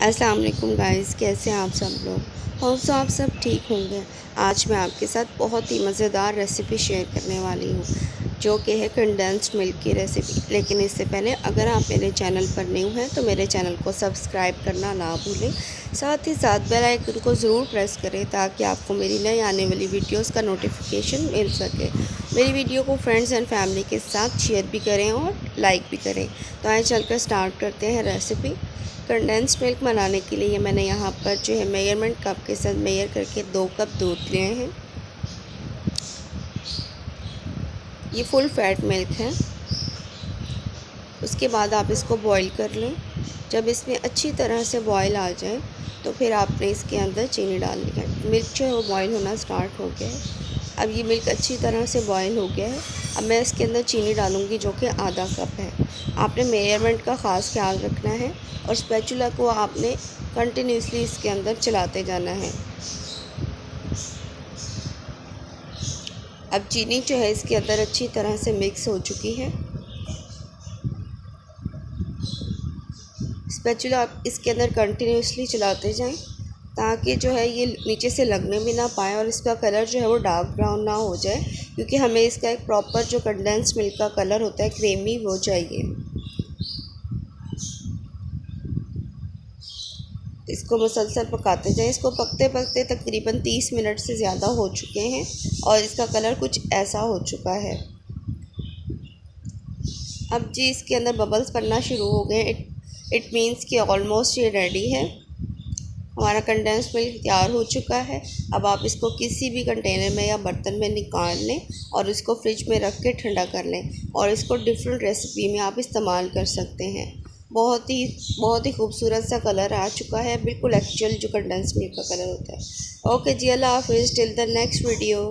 अस्सलाम वालेकुम गाइस, कैसे हैं आप सब लोग। होप सो आप सब ठीक होंगे। आज मैं आपके साथ बहुत ही मज़ेदार रेसिपी शेयर करने वाली हूँ, जो कि है कंडेंस्ड मिल्क की रेसिपी। लेकिन इससे पहले अगर आप मेरे चैनल पर न्यू हैं तो मेरे चैनल को सब्सक्राइब करना ना भूलें। साथ ही साथ बेल आइकन को ज़रूर प्रेस करें ताकि आपको मेरी नई आने वाली वीडियोज़ का नोटिफिकेशन मिल सके। मेरी वीडियो को फ्रेंड्स एंड फैमिली के साथ शेयर भी करें और लाइक भी करें। तो आइए चलकर स्टार्ट करते हैं रेसिपी। कंडेंस्ड मिल्क बनाने के लिए मैंने यहाँ पर जो है मेजरमेंट कप के साथ मेजर करके 2 कप दूध लिए हैं। ये फुल फैट मिल्क है। उसके बाद आप इसको बॉईल कर लें। जब इसमें अच्छी तरह से बॉईल आ जाए तो फिर आपने इसके अंदर चीनी डालनी है। मिल्क जो है वो बॉईल होना स्टार्ट हो गया है। अब ये मिल्क अच्छी तरह से बॉईल हो गया है। अब मैं इसके अंदर चीनी डालूँगी, जो कि आधा कप है। आपने मेजरमेंट का ख़ास ख्याल रखना है और स्पैचुला को आपने कंटिन्यूसली इसके अंदर चलाते जाना है। अब चीनी जो है इसके अंदर अच्छी तरह से मिक्स हो चुकी है। स्पैचुला आप इसके अंदर कंटिन्यूसली चलाते जाएं ताकि जो है ये नीचे से लगने भी ना पाए और इसका कलर जो है वो डार्क ब्राउन ना हो जाए, क्योंकि हमें इसका एक प्रॉपर जो कंडेंस्ड मिल्क का कलर होता है क्रीमी वो चाहिए। इसको मुसलसल पकाते जाएं। इसको पकते पकते तकरीबन 30 मिनट से ज़्यादा हो चुके हैं और इसका कलर कुछ ऐसा हो चुका है। अब जी इसके अंदर बबल्स पड़ना शुरू हो गए। इट मीन्स कि ऑलमोस्ट ये रेडी है। हमारा कंडेंस्ड मिल्क तैयार हो चुका है। अब आप इसको किसी भी कंटेनर में या बर्तन में निकाल लें और इसको फ्रिज में रख के ठंडा कर लें और इसको डिफरेंट रेसिपी में आप इस्तेमाल कर सकते हैं। बहुत ही खूबसूरत सा कलर आ चुका है, बिल्कुल एक्चुअल जो कंडेंस्ड मिल्क का कलर होता है। ओके जी, अल्लाह हाफिज़, टिल द नेक्स्ट वीडियो।